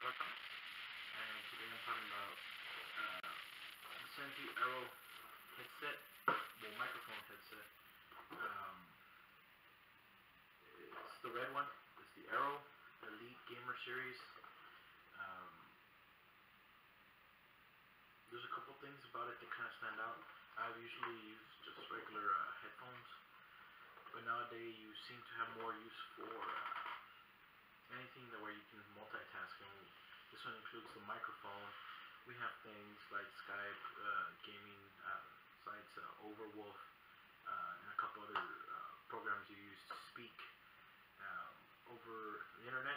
Welcome. And today I'm talking about the Sentey headset, well, microphone headset. Um, it's the red one. It's the Arrow Elite Gamer Series. Um, there's a couple things about it that kind of stand out. I've usually used just regular headphones, but nowadays you seem to have more use for anything that where you can multitask. And this one includes the microphone. We have things like Skype, gaming sites, Overwolf, and a couple other programs you use to speak over the internet.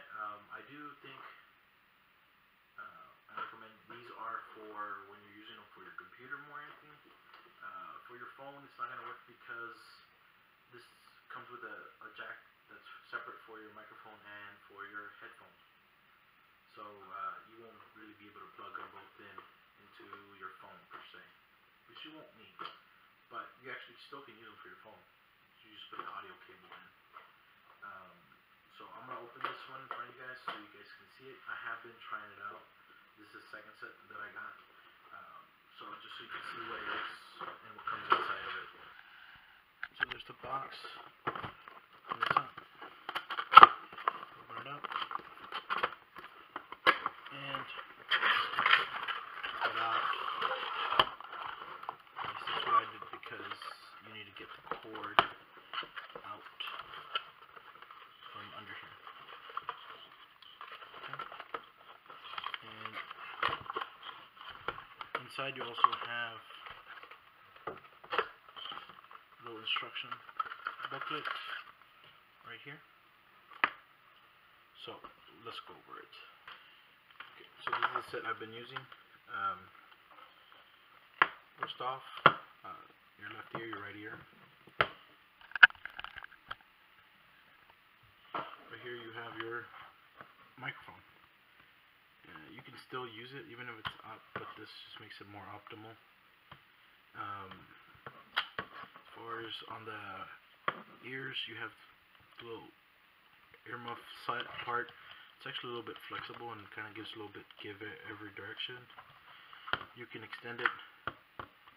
I do think I recommend these are for when you're using them for your computer more than anything. For your phone, it's not going to work because this comes with a jack that's separate for your microphone and for your headphones. So you won't really be able to plug them both into your phone per se, which you won't need. But you actually still can use them for your phone. You just put the audio cable in. So I'm gonna open this one in front of you guys so you guys can see it. I have been trying it out. This is the second set that I got. So just so you can see what it is and what comes inside of it. So there's the box on the top. Open it up. And cut out. This is what I did because you need to get the cord out from under here. Okay. And inside you also have a little instruction booklet right here. So let's go over it. Okay, so this is the set I've been using. First off, your left ear, your right ear. Right here you have your microphone. You can still use it even if it's up, but this just makes it more optimal. As far as on the ears, you have the little earmuff side part. It's actually a little bit flexible and kind of gives a little bit give it every direction. You can extend it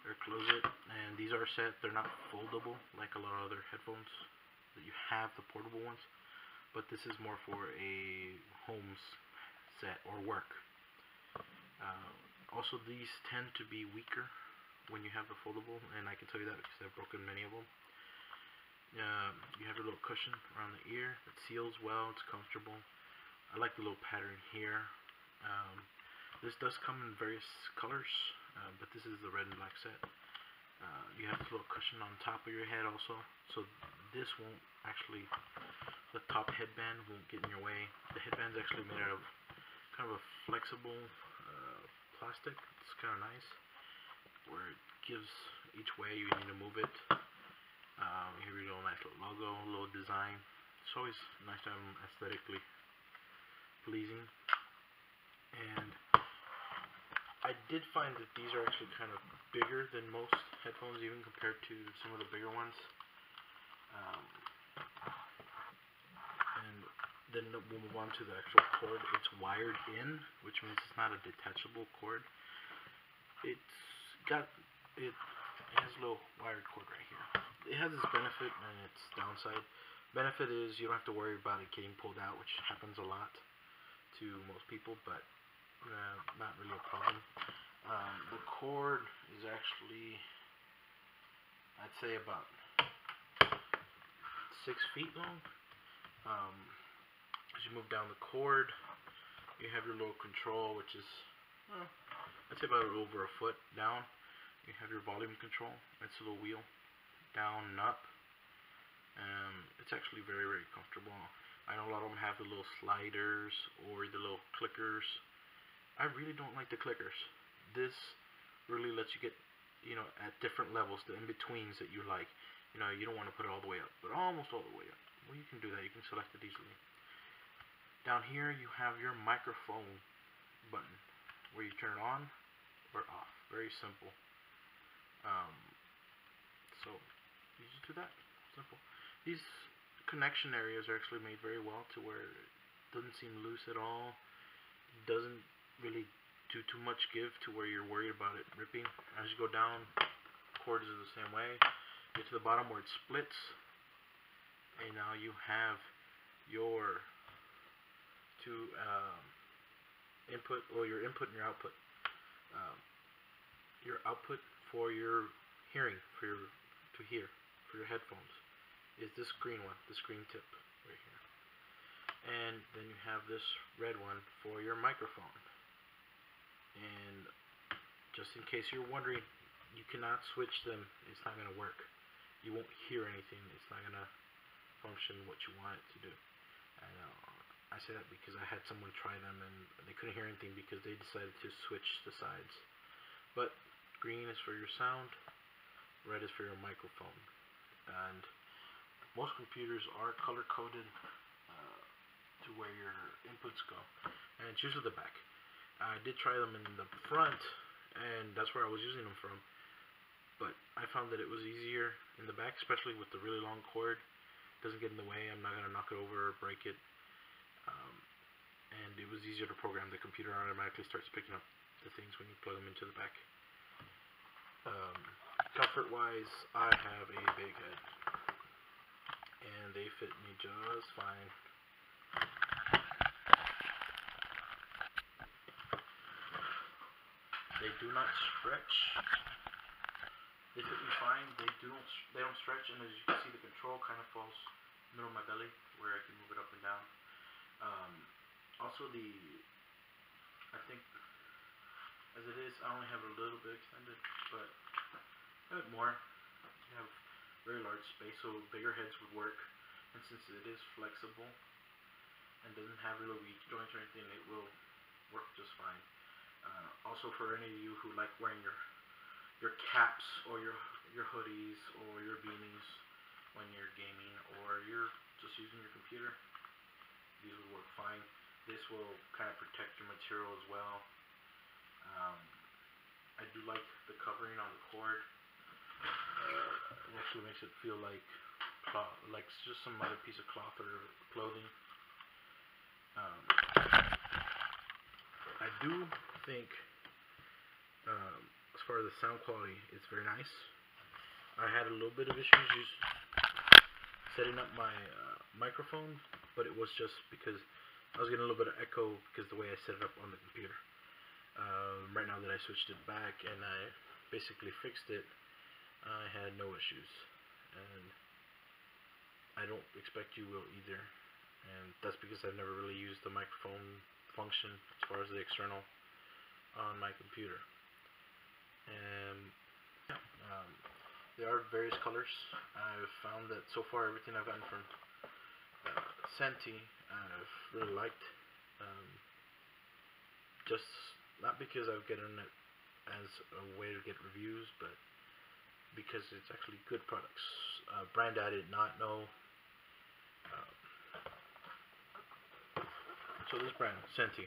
or close it, and these are set. They're not foldable like a lot of other headphones that you have, the portable ones, but this is more for a home set or work. Also, these tend to be weaker when you have the foldable, and I can tell you that because I've broken many of them. You have a little cushion around the ear. It seals well. It's comfortable. I like the little pattern here. This does come in various colors, but this is the red and black set. You have this little cushion on top of your head also, so this won't actually, the top headband won't get in your way. The headband's actually made out of kind of a flexible plastic. It's kind of nice, where it gives each way you need to move it. Here we go, nice little logo, little design. It's always nice to have them aesthetically pleasing. And I did find that these are actually kind of bigger than most headphones, even compared to some of the bigger ones. And then we'll move on to the actual cord. It's wired in, which means it's not a detachable cord. It has a little wired cord right here. It has its benefit and its downside. Benefit is you don't have to worry about it getting pulled out, which happens a lot to most people, but not really a problem. The cord is actually, I'd say, about 6 feet long. As you move down the cord, you have your little control, which is, I'd say about over a foot down. You have your volume control. It's a little wheel, down and up. It's actually very, very comfortable. I know a lot of them have the little sliders or the little clickers. I really don't like the clickers. This really lets you get, at different levels, the in-betweens that you like. You don't want to put it all the way up, but almost all the way up. Well, you can do that. You can select it easily. Down here, you have your microphone button, where you turn it on or off. Very simple. So you just do that. Simple. These connection areas are actually made very well to where it doesn't seem loose at all. doesn't really do too much give to where you're worried about it ripping. As you go down, cord is the same way. Get to the bottom where it splits, and now you have your two input, or your input and your output. Your output for your hearing, for your headphones, is this green one, this green tip right here. And then you have this red one for your microphone. And just in case you're wondering, you cannot switch them. It's not going to work. You won't hear anything. It's not going to function what you want it to do. And I say that because I had someone try them and they couldn't hear anything because they decided to switch the sides. But green is for your sound, red is for your microphone. And most computers are color coded to where your inputs go. And it's usually the back. I did try them in the front, and that's where I was using them from. But I found that it was easier in the back, especially with the really long cord. It doesn't get in the way. I'm not going to knock it over or break it. And it was easier to program. The computer automatically starts picking up the things when you plug them into the back. Comfort-wise, I have a big head, and they fit me just fine. They do not stretch. They fit me fine. They don't stretch, and as you can see, the control kind of falls in the middle of my belly, where I can move it up and down. Also, I think as it is, I only have a little bit extended, but a bit more. You have very large space, so bigger heads would work. And since it is flexible and doesn't have really weak joints or anything, it will work just fine. Also, for any of you who like wearing your caps or your hoodies or your beanies when you're gaming or you're just using your computer, these will work fine. This will kind of protect your material as well. I do like the covering on the cord. It actually makes it feel like it's just some other piece of cloth or clothing. I do think, as far as the sound quality, it's very nice. I had a little bit of issues setting up my microphone, but it was just because I was getting a little bit of echo because the way I set it up on the computer. Right now that I switched it back and I basically fixed it, I had no issues, and I don't expect you will either. And that's because I've never really used the microphone function as far as the external on my computer. And there are various colors. I've found that so far everything I've gotten from Sentey I've really liked. Just not because I've gotten it as a way to get reviews, but because it's actually good products. Brand I did not know. So this brand, Sentey.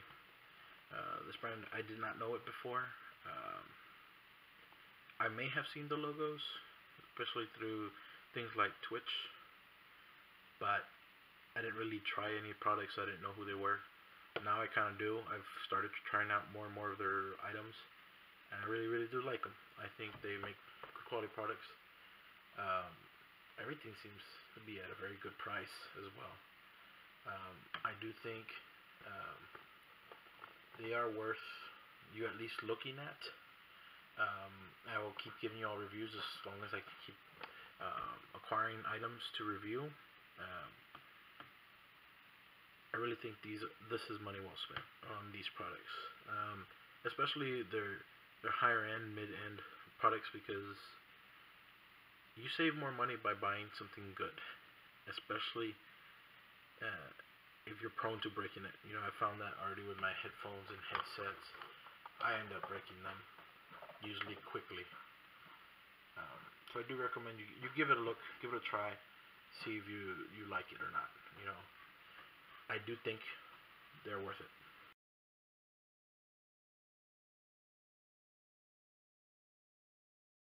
This brand, I did not know it before. I may have seen the logos, especially through things like Twitch, but I didn't really try any products. I didn't know who they were. Now I kind of do. I've started trying out more and more of their items, and I really, really do like them. I think they make good quality products. Everything seems to be at a very good price as well. I do think they are worth you at least looking at. I will keep giving you all reviews as long as I can keep acquiring items to review. I really think this is money well spent on these products, especially their higher end, mid end products, because you save more money by buying something good, especially if you're prone to breaking it. You know, I found that already with my headphones and headsets. I end up breaking them usually quickly. So I do recommend you give it a look, give it a try, see if you like it or not. You know, I do think they're worth it.